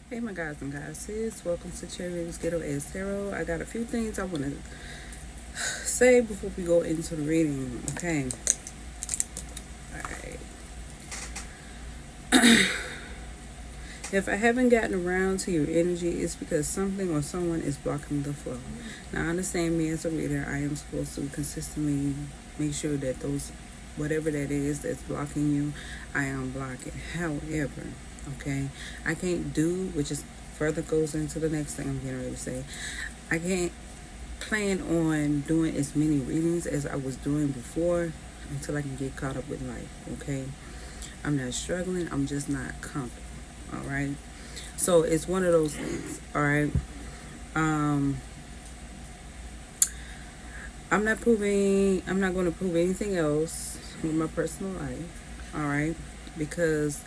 Hey my guys and goddesses, welcome to Cherry Baby's Ghetto as Tarot. I got a few things I want to say before we go into the reading, okay? Alright. If I haven't gotten around to your energy, it's because something or someone is blocking the flow. Now, understand me as a reader, I am supposed to consistently make sure that those, whatever that is that's blocking you, I unblock it. However, okay, I can't do, which is further goes into the next thing I'm getting ready to say. I can't plan on doing as many readings as I was doing before until I can get caught up with life, okay? I'm not struggling, I'm just not comfortable. All right, so it's one of those things. All right, I'm not going to prove anything else with my personal life. All right, because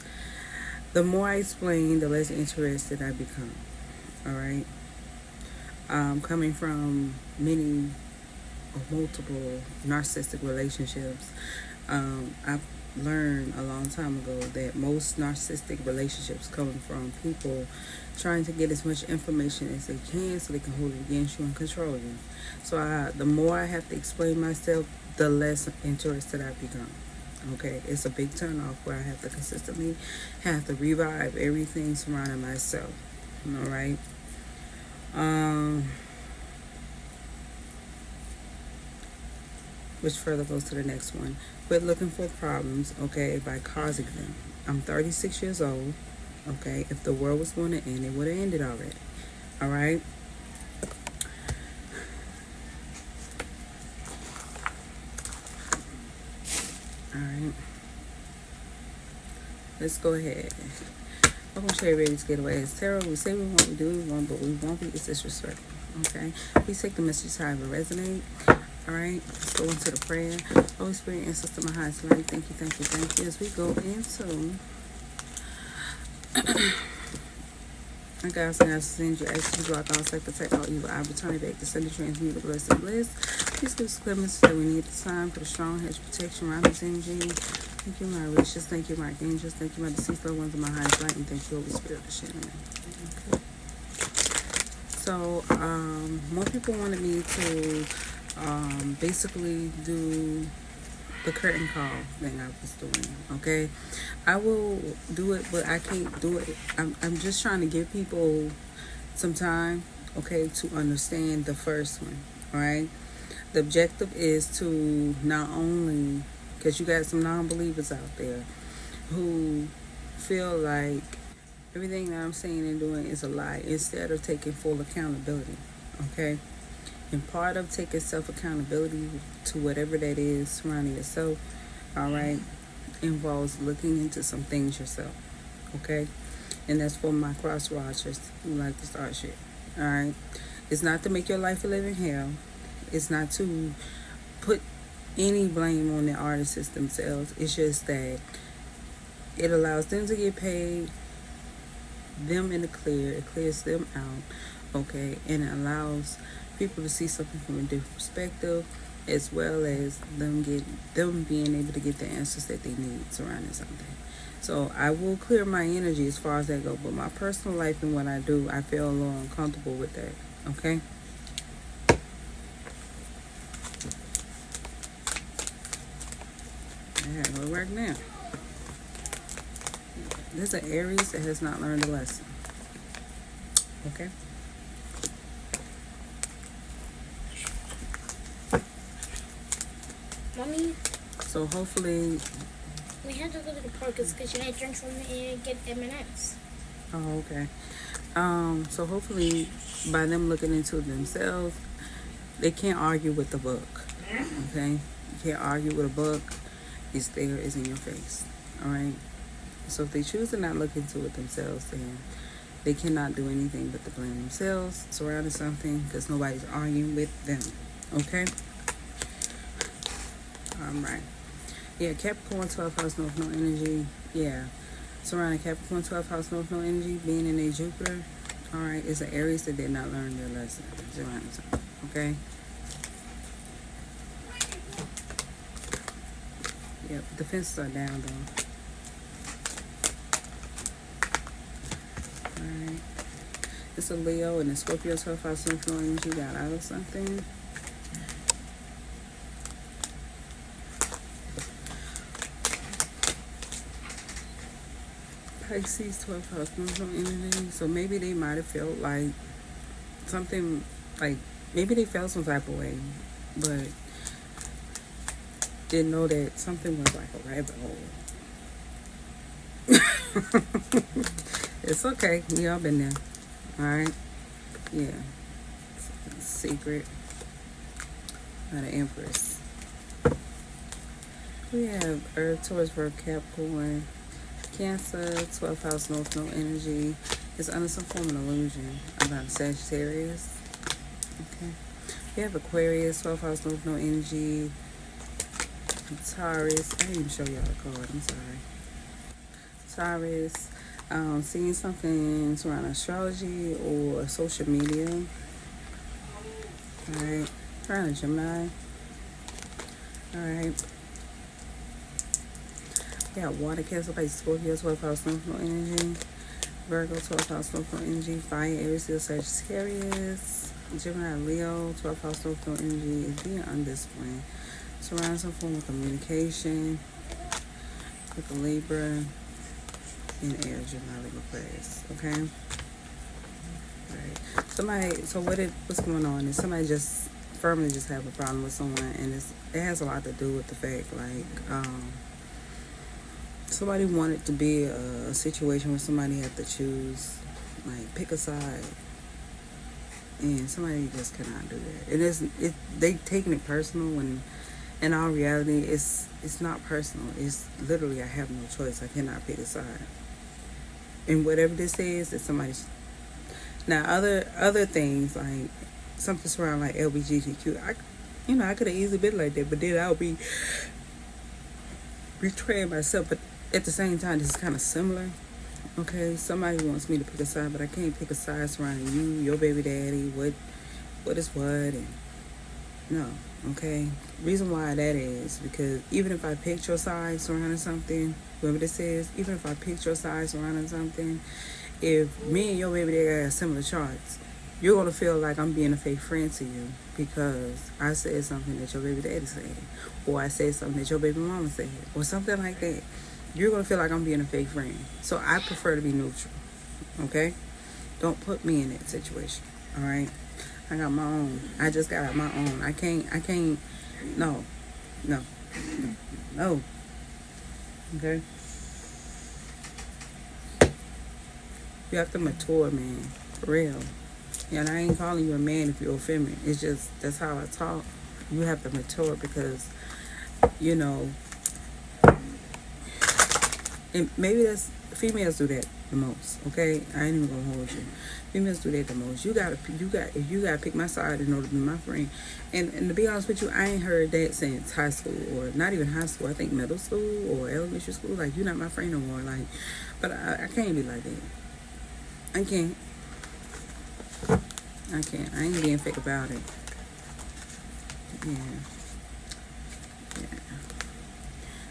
the more I explain, the less interested I become. All right, coming from many or multiple narcissistic relationships, I've learned a long time ago that most narcissistic relationships come from people trying to get as much information as they can so they can hold it against you and control you. So the more I have to explain myself, the less interested I become. Okay, it's a big turn off where I have to consistently have to revive everything surrounding myself. All right. Which further goes to the next one. Quit looking for problems, okay, by causing them. I'm 36 years old, okay. If the world was going to end, it would have ended already. All right. All right. Let's go ahead. Welcome to Cherry Baby's Getaway. It's Tarot. We say we want, we do we want, but we won't be. It's disrespectful. Okay. Please take the message however resonate. All right, let's go into the prayer. Holy Spirit, ancestor, my highest light. Thank you, thank you, thank you. As we go into my guys and guys, send you actually block all self protect all evil. I return it back to send the transmute the blessed bliss. Please give us clear message that we need this time for the strong hedge protection around this energy. Thank you, my riches. Thank you, my angels. Thank you, my deceased loved ones of my highest light. And thank you, Holy Spirit, for sharing it. Okay. So, more people wanted me to basically do the curtain call thing I was doing. Okay, I will do it, but I can't do it. I'm just trying to give people some time, okay, to understand the first one. All right, the objective is to not only, because you got some non-believers out there who feel like everything that I'm saying and doing is a lie, instead of taking full accountability. Okay. And part of taking self accountability to whatever that is surrounding yourself, all right, involves looking into some things yourself, okay? And that's for my cross watchers who like to start shit, all right? It's not to make your life a living hell. It's not to put any blame on the artists themselves. It's just that it allows them to get paid, them in the clear, it clears them out, okay? And it allows people to see something from a different perspective, as well as them being able to get the answers that they need surrounding something. So I will clear my energy as far as that goes, but my personal life and what I do, I feel a little uncomfortable with that. Okay. Yeah, it'll work now. This is an Aries that has not learned a lesson. Okay. Mommy, so hopefully we had to go to the park because you had drinks and get M&Ms. Oh, okay. So hopefully by them looking into themselves, they can't argue with the book. Okay? You can't argue with a book. It's there, it's in your face. Alright? So if they choose to not look into it themselves, then they cannot do anything but to blame themselves surrounding something because nobody's arguing with them. Okay? Alright. Yeah, Capricorn 12th house, North Node energy. Yeah. Surrounding Capricorn 12th house, North Node energy, being in a Jupiter. Alright, it's an Aries that did not learn their lesson. Okay? Yep, defenses are down though. Alright. It's a Leo and a Scorpio 12th house influence energy got out of something. Pisces 12th house influence energy. So maybe they might have felt like something, like maybe they felt some type of way, but didn't know that something was like a rabbit hole. It's okay. We all been there. Alright? Yeah. Secret. Not an Empress. We have Earth, Taurus, Virgo, Capricorn, Cancer, 12th house, North Node energy. It's under some form of illusion about Sagittarius. Okay. We have Aquarius, 12th house, North Node energy. Taurus. I didn't even show y'all the card. I'm sorry. Taurus. Seeing something surrounding astrology or social media. Alright. Trying to Gemini. Alright. We got Water, Cancer, Pisces, Scorpio, 12th house, North Node energy. Virgo, 12th house, North Node energy. Fire, Aries, Leo, Sagittarius. Gemini, Leo, 12th house, North Node energy is being undisciplined. Surrounding some form of communication with the Libra in air, Gemini, Libra class. Okay. Alright. What's going on is somebody just firmly just have a problem with someone, and it has a lot to do with the fact like somebody wanted to be a situation where somebody had to choose, like pick a side, and somebody just cannot do that. They taking it personal when in all reality it's not personal. It's literally I have no choice. I cannot pick a side. And whatever this is somebody's. Now other things like something surrounding like LGBTQ, I could have easily been like that, but then I would be betraying myself. But at the same time, this is kind of similar. Okay, somebody wants me to pick a side, but I can't pick a side surrounding you, your baby daddy, what is what, and no. Okay, reason why that is because even if I picked your side surrounding something, whoever this is, even if I picked your side surrounding something, if me and your baby daddy got similar charts, you're gonna feel like I'm being a fake friend to you because I said something that your baby daddy said, or I said something that your baby mama said, or something like that. You're gonna feel like I'm being a fake friend. So I prefer to be neutral. Okay, don't put me in that situation. All right. I got my own. I just got my own. I can't. No. Okay. You have to mature, man. For real. And I ain't calling you a man if you're feminine. It's just, that's how I talk. You have to mature because, and maybe that's, females do that the most, okay? I ain't even gonna hold you. Females do that the most. You gotta pick my side in order to be my friend. And to be honest with you, I ain't heard that since high school, or not even high school. I think middle school or elementary school. Like, you're not my friend no more. Like, but I can't be like that. I can't. I ain't being fake about it. Yeah.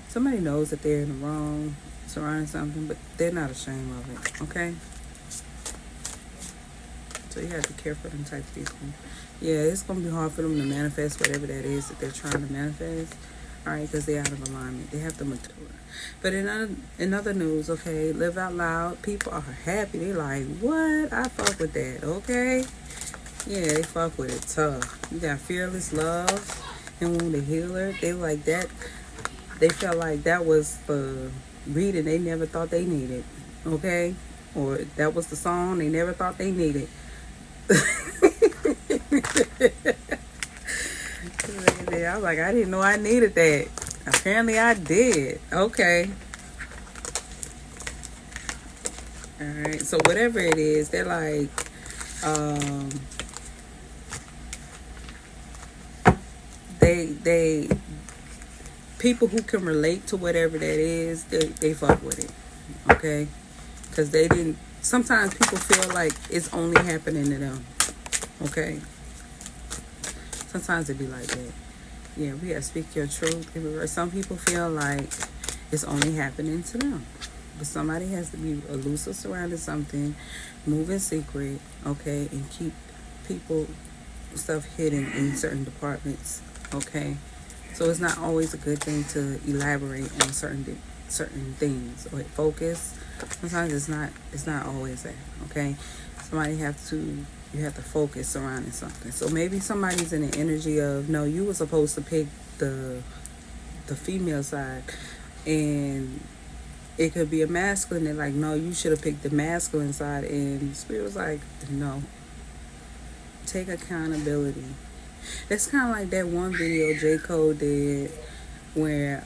Somebody knows that they're in the wrong surrounding something, but they're not ashamed of it. Okay. So you have to be careful with them type of people. Yeah, it's gonna be hard for them to manifest whatever that is that they're trying to manifest. All right, because they're out of alignment. They have to mature. But in other news, okay, Live Out Loud, people are happy. They like, what? I fuck with that. Okay. Yeah, they fuck with it tough. You got Fearless Love and Wounded Healer. They like that. They felt like that was the reading they never thought they needed. Okay? Or that was the song they never thought they needed. I was like, I didn't know I needed that. Apparently I did. Okay. Alright, so whatever it is, they're like, they people who can relate to whatever that is, they fuck with it. Okay? Because they didn't, sometimes people feel like it's only happening to them. Okay? Sometimes it be like that. Yeah, we gotta speak your truth. Some people feel like it's only happening to them. But somebody has to be elusive surrounding something, move in secret, okay, and keep people stuff hidden in certain departments, okay. So it's not always a good thing to elaborate on certain things or focus. Sometimes it's not always that, okay. Somebody have to you have to focus surrounding something. So maybe somebody's in the energy of no, you were supposed to pick the female side, and it could be a masculine and like no, you should have picked the masculine side, and spirit was like no, take accountability. That's kind of like that one video J. Cole did where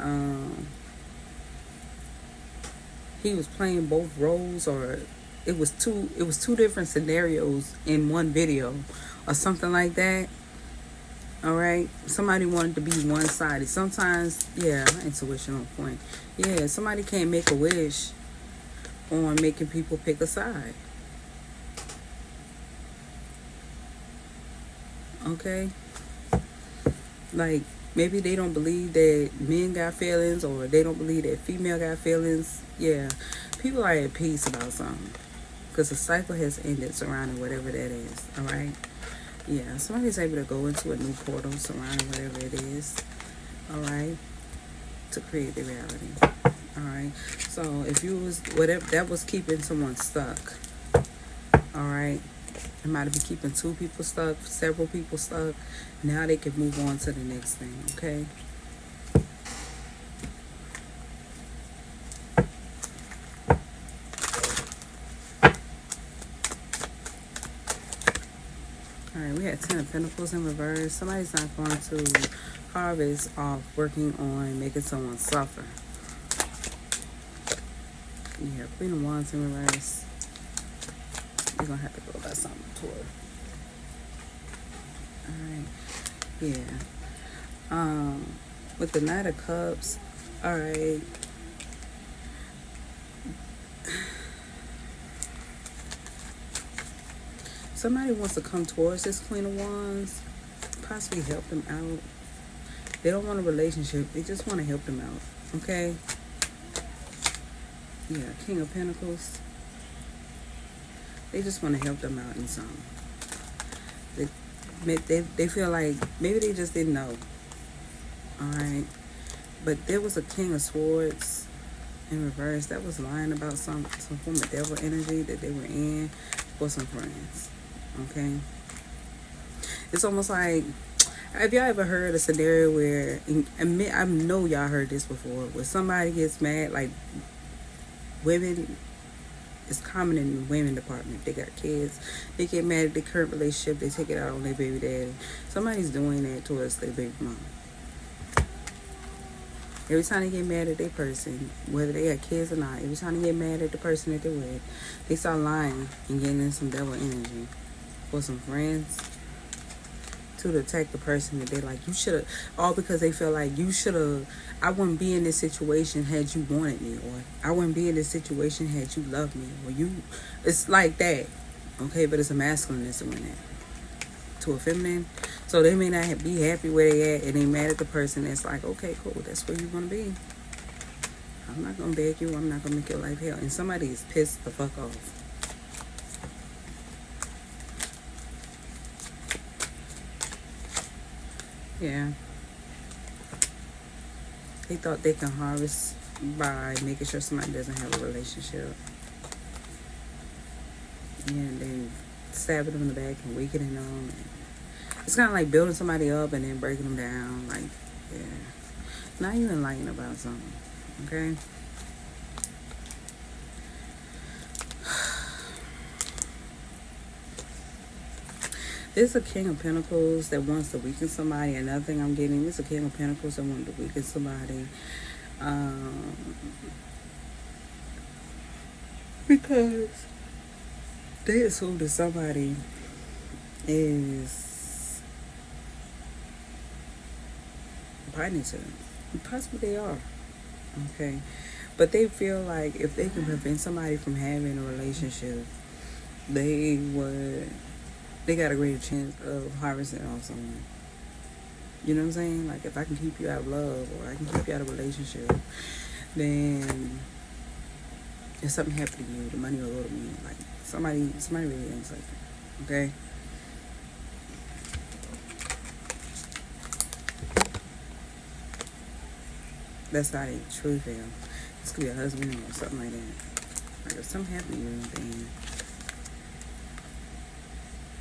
he was playing both roles, or it was two different scenarios in one video or something like that. All right, somebody wanted to be one-sided. Sometimes, yeah, intuition on point. Yeah, somebody can't make a wish on making people pick a side. Okay, like maybe they don't believe that men got feelings, or they don't believe that female got feelings. Yeah, people are at peace about something because the cycle has ended surrounding whatever that is. All right, yeah, somebody's able to go into a new portal surrounding whatever it is. All right, to create the reality. All right, so if you was whatever that was keeping someone stuck, all right, it might be keeping two people stuck, several people stuck. Now they can move on to the next thing, okay? Alright, we had 10 of Pentacles in reverse. Somebody's not going to harvest off working on making someone suffer. Yeah, Queen of Wands in reverse. You're going to have to go about something toward. Alright. Yeah. With the Knight of Cups, all right. Somebody wants to come towards this Queen of Wands, possibly help them out. They don't want a relationship. They just want to help them out, okay? Yeah, King of Pentacles. They just want to help them out in something. They feel like maybe they just didn't know. Alright. But there was a King of Swords in reverse that was lying about some form of devil energy that they were in for some friends. Okay. It's almost like, have y'all ever heard a scenario where, I know y'all heard this before, where somebody gets mad, like women, it's common in the women department. They got kids. They get mad at their current relationship. They take it out on their baby daddy. Somebody's doing that towards their baby mom. Every time they get mad at their person, whether they got kids or not, every time they get mad at the person that they're with, they start lying and getting in some devil energy for some friends to attack the person that they like. You should have, all because they feel like you should have, I wouldn't be in this situation had you wanted me, or I wouldn't be in this situation had you loved me, or you, it's like that, okay, but it's a masculineness in that to a feminine, so they may not be happy where they at, and they mad at the person that's like, okay, cool, that's where you're gonna be. I'm not gonna beg you, I'm not gonna make your life hell, and somebody is pissed the fuck off. Yeah. They thought they can harvest by making sure somebody doesn't have a relationship. Yeah, and then stabbing them in the back and weakening them. It's kind of like building somebody up and then breaking them down. Like, yeah. Now you enlightened about something, okay? There's a King of Pentacles that wants to weaken somebody. Another thing I'm getting is a King of Pentacles that wants to weaken somebody. Because they assume that somebody is binding to them. Possibly they are. Okay. But they feel like if they can prevent somebody from having a relationship, they got a greater chance of harvesting off someone. You know what I'm saying? Like if I can keep you out of love, or I can keep you out of a relationship, then if something happened to you, the money will go to me. Like somebody really thinks like that. Okay. That's how they truly feel. This could be a husband or something like that. Like if something happened to you, then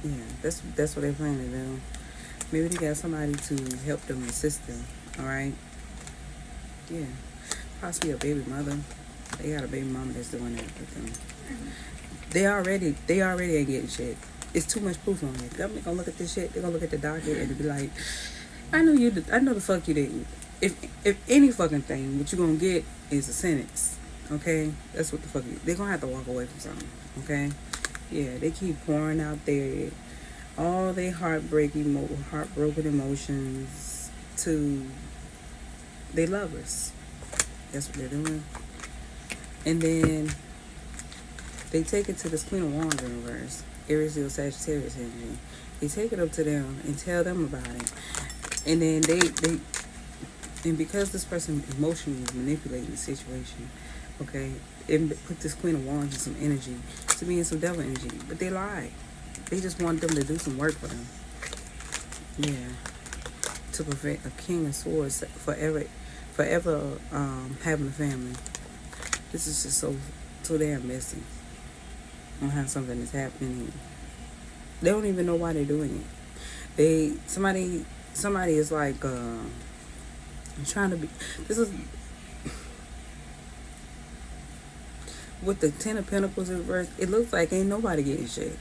yeah, that's what they plan to do. Maybe they got somebody to help them, assist them. All right. Yeah. Possibly a baby mother. They got a baby mama that's doing that with them. They already ain't getting shit. It's too much proof on it. Government gonna look at this shit. They gonna look at the docket and be like, I know the fuck you didn't. If any fucking thing, what you gonna get is a sentence. Okay, that's what the fuck they're gonna have to walk away from something. Okay, yeah, they keep pouring out all their heartbroken emotions to their lovers. That's what they're doing. And then they take it to this Queen of Wands in reverse, Aries, Leo, Sagittarius energy. They take it up to them and tell them about it. And then and because this person emotionally is manipulating the situation, okay, it put this Queen of Wands in some energy to be in some devil energy. But they lied. They just want them to do some work for them. Yeah. To prevent a King of Swords forever having a family. This is just so damn messy on how something is happening here. They don't even know why they're doing it. Somebody is like trying to be. This is with the Ten of Pentacles in reverse. It looks like ain't nobody getting shit.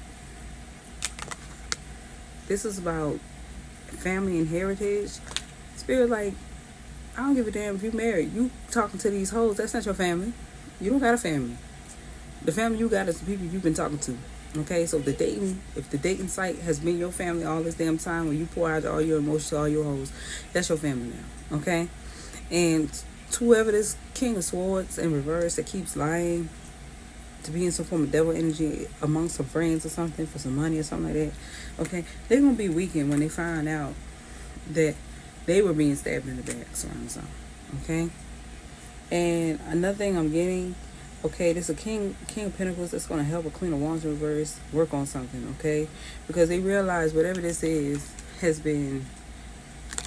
This is about family and heritage. Spirit, like, I don't give a damn if you married. You talking to these hoes, that's not your family. You don't got a family. The family you got is the people you've been talking to. Okay, so if the dating site has been your family all this damn time, when you pour out all your emotions to all your hoes, that's your family now. Okay, and to whoever this King of Swords in reverse that keeps lying to be in some form of devil energy among some friends or something for some money or something like that. Okay, they're gonna be weakened when they find out that they were being stabbed in the back, surrounding something. Okay, and another thing I'm getting. Okay, this is a King of Pentacles that's going to help a Queen of Wands in reverse work on something, okay? Because they realize whatever this is has been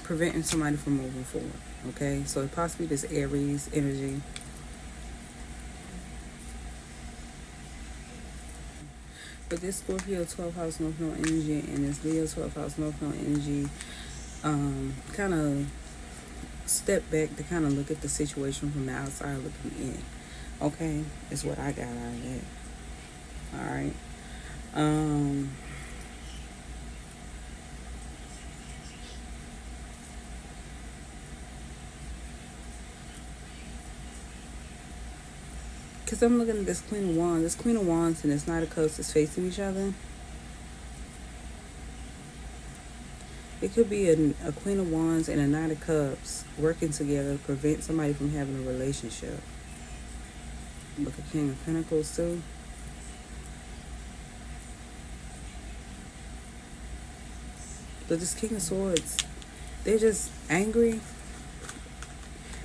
preventing somebody from moving forward, okay? So it possibly this Aries energy. But this Scorpio 12th house North Node energy and this Leo 12th house North Node energy kind of step back to kind of look at the situation from the outside looking in. Okay, is what I got out of that. Alright. Because I'm looking at this Queen of Wands. This Queen of Wands and this Knight of Cups is facing each other. It could be a Queen of Wands and a Knight of Cups working together to prevent somebody from having a relationship. Look at King of Pentacles too. But this King of Swords, they're just angry.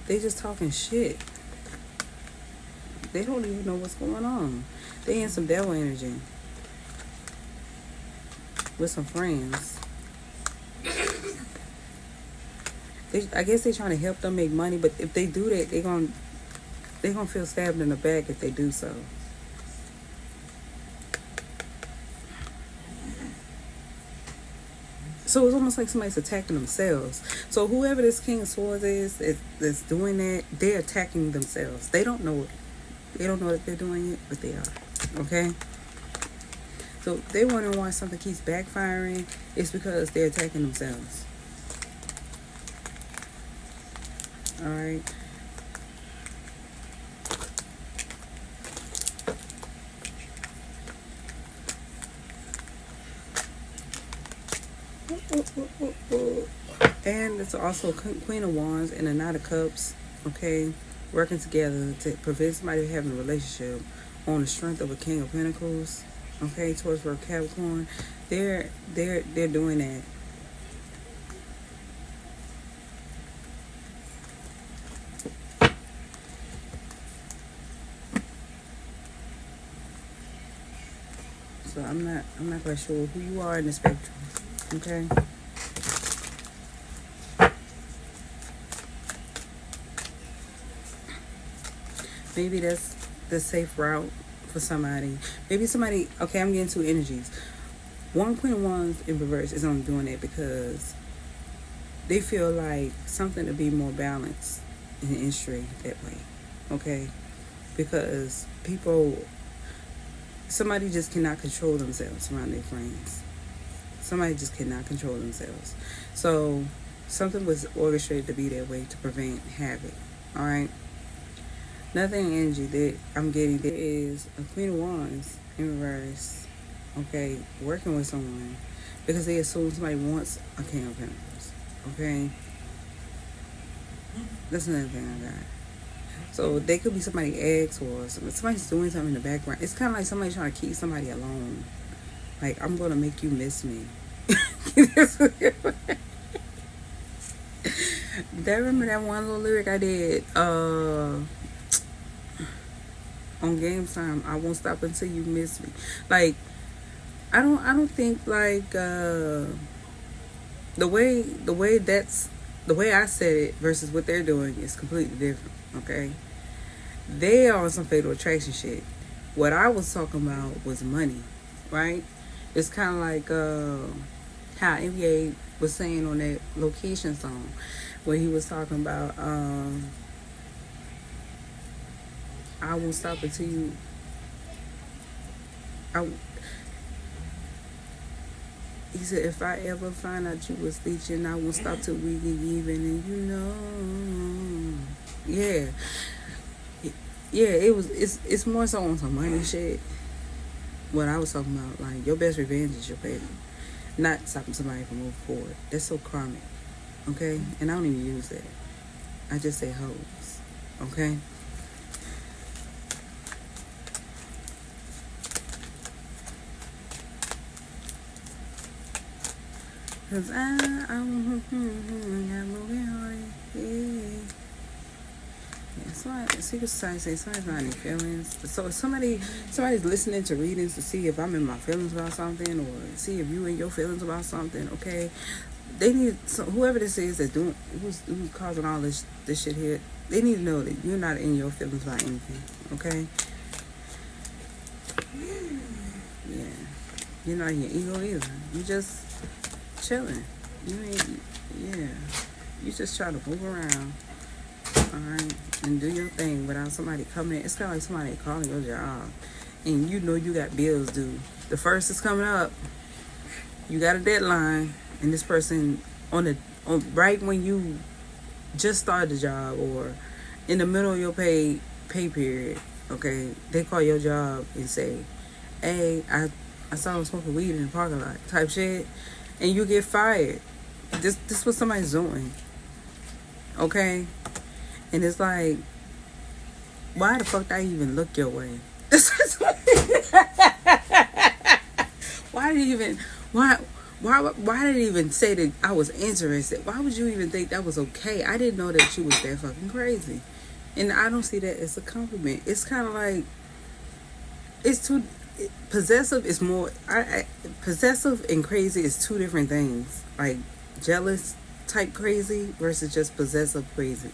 They just talking shit. They don't even know what's going on. They in some devil energy with some friends. I guess they're trying to help them make money, but if they do that, they're gonna feel stabbed in the back if they do so. So it's almost like somebody's attacking themselves. So whoever this King of Swords is that's doing that, they're attacking themselves. They don't know it. They don't know that they're doing it, but they are. Okay? So they're wondering why something keeps backfiring. It's because they're attacking themselves. Alright? And it's also Queen of Wands and a Knight of Cups, okay, working together to prevent somebody having a relationship on the strength of a King of Pentacles, okay, towards for Capricorn. They're doing that. not quite sure who you are in the spectrum. Okay. Maybe that's the safe route for somebody. Maybe somebody. Okay, I'm getting two energies. One Queen of Wands in reverse is only doing it because they feel like something to be more balanced in the industry that way. Okay, because somebody just cannot control themselves around their friends. Somebody just cannot control themselves. So something was orchestrated to be that way to prevent havoc. All right. Nothing energy that I'm getting there is a Queen of Wands in reverse. Okay, working with someone because they assume somebody wants a King of Pentacles. Okay, that's another thing I got. So they could be somebody ex or somebody's doing something in the background. It's kind of like somebody trying to keep somebody alone. Like, I'm gonna make you miss me. That remember that one little lyric I did on Game Time? I won't stop until you miss me. Like, I don't think like the way I said it versus what they're doing is completely different. Okay, they are on some fatal attraction shit. What I was talking about was money, right? It's kind of like how NBA was saying on that Location song, where he was talking about I won't stop until you. He said, if I ever find out you was leeching, I won't stop till we get even. And you know, yeah, it's more so on some money shit. What I was talking about, like, your best revenge is your baby, not stopping somebody from moving forward. That's so karmic, okay? And I don't even use that. I just say hoes, okay? Cause I'm moving on, yeah. Yeah, secret society say somebody's not in feelings. So if somebody's listening to readings to see if I'm in my feelings about something, or see if you in your feelings about something, okay? They need whoever this is that's doing who's causing all this shit here. They need to know that you're not in your feelings about anything, okay? Yeah, you're not in your ego either. You just chilling. You ain't. Yeah, you just try to move around. Alright, and do your thing without somebody coming in. It's kind of like somebody calling your job, and you know you got bills due. The first is coming up. You got a deadline, and this person on right when you just started the job or in the middle of your pay period. Okay, they call your job and say, "Hey, I saw him smoking weed in the parking lot," type shit, and you get fired. This what somebody's doing. Okay. And it's like, why the fuck did I even look your way? Why did it even say that I was interested? Why would you even think that was okay? I didn't know that you was that fucking crazy. And I don't see that as a compliment. It's kind of like, it's too, possessive is more, possessive and crazy is two different things. Like, jealous type crazy versus just possessive crazy.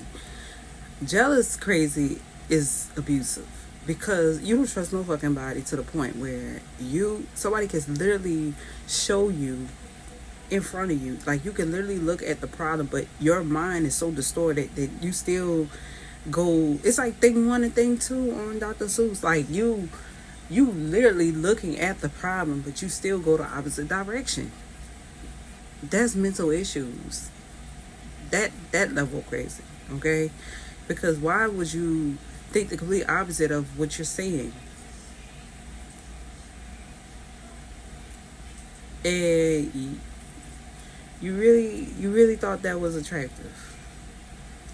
Jealous crazy is abusive because you don't trust no fucking body to the point where somebody can literally show you in front of you. Like, you can literally look at the problem, but your mind is so distorted that you still go. It's like thing one and thing two on Dr. Seuss. Like, you literally looking at the problem, but you still go the opposite direction. That's mental issues. That level crazy, okay? Because why would you think the complete opposite of what you're saying? And you really thought that was attractive.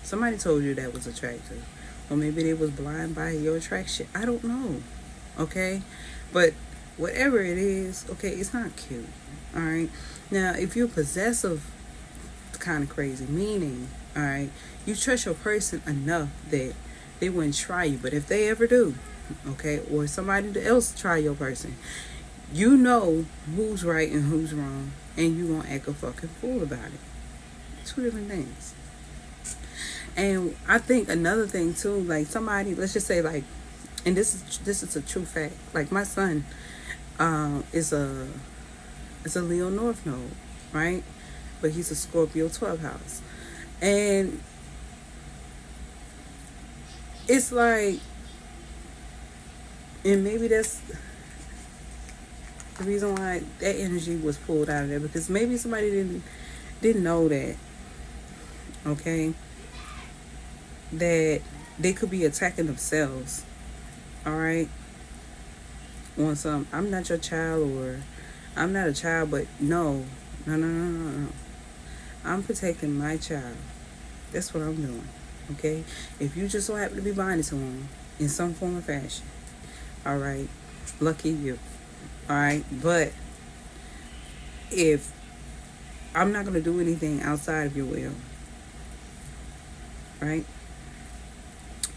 Somebody told you that was attractive. Or maybe they was blind by your attraction. I don't know. Okay? But whatever it is, okay, it's not cute. Alright? Now, if you're possessive, kind of crazy, meaning, alright, you trust your person enough that they wouldn't try you. But if they ever do, okay, or somebody else try your person, You know who's right and who's wrong, and you gonna act a fucking fool about it. Two different things. And I think another thing too, like somebody, let's just say like, and this is a true fact. Like my son, is a Leo North node, right? But he's a Scorpio 12th house, and it's like, and maybe that's the reason why that energy was pulled out of there, because maybe somebody didn't know that, okay, that they could be attacking themselves, all right, on some, I'm not your child, or I'm not a child, but no. I'm protecting my child. That's what I'm doing, okay? If you just so happen to be binding to him in some form or fashion, all right, lucky you, all right? But if I'm not going to do anything outside of your will, right?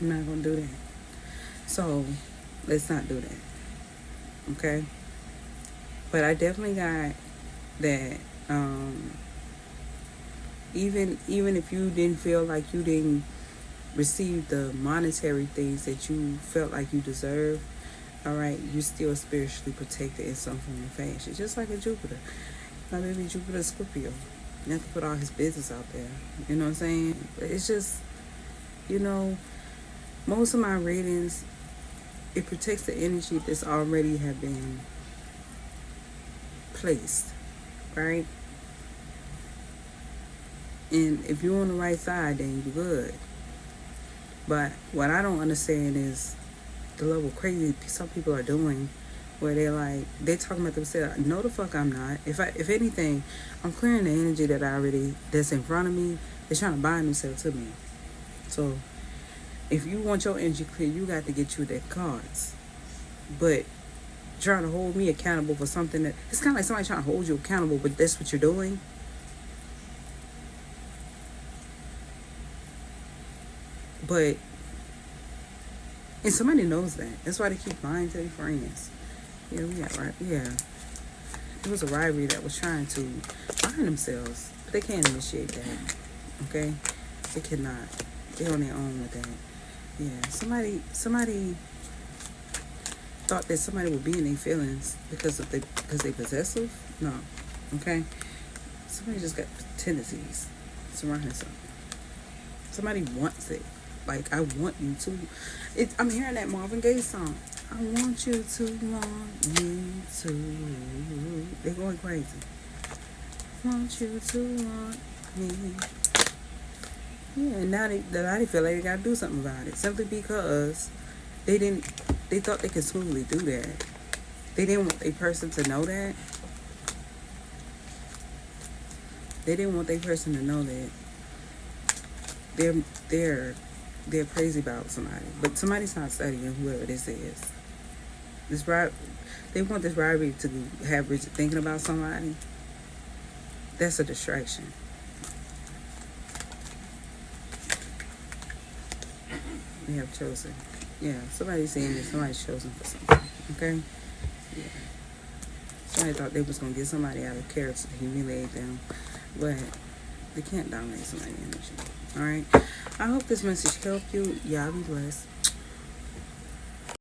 I'm not going to do that. So let's not do that, okay? But I definitely got that. Even if you didn't feel like you didn't receive the monetary things that you felt like you deserved, all right, you're still spiritually protected in some form of fashion. Just like a Jupiter. My baby Jupiter Scorpio. You have to put all his business out there. You know what I'm saying? It's just, most of my readings, it protects the energy that's already have been placed, right? And if you're on the right side, then you're good. But what I don't understand is the level of crazy some people are doing, where they're talking about themselves. No, the fuck I'm not. If anything, I'm clearing the energy that's in front of me. They're trying to bind themselves to me. So if you want your energy clear, you got to get you their cards. But trying to hold me accountable for something that, it's kind of like somebody trying to hold you accountable, but that's what you're doing. But, and somebody knows that. That's why they keep lying to their friends. Yeah, it was a rivalry that was trying to bind themselves, but they can't initiate that. Okay, they cannot. They're on their own with that. Yeah, somebody thought that somebody would be in their feelings because they possessive. No, okay. Somebody just got tendencies surrounding something. Somebody wants it. Like, I want you to. I'm hearing that Marvin Gaye song. I want you to want me to. They're going crazy. Want you to want me. Yeah, and now they feel like they gotta do something about it. Simply because they thought they could smoothly do that. They didn't want a person to know that. They didn't want their person to know that they're crazy about somebody, but somebody's not studying whoever this is. They want this rivalry to have Richard thinking about somebody. That's a distraction. We have chosen. Yeah, somebody's saying that somebody's chosen for something. Okay? Yeah. Somebody thought they was gonna get somebody out of character to humiliate them, but they can't dominate somebody's energy. Alright? I hope this message helped you. Y'all be blessed.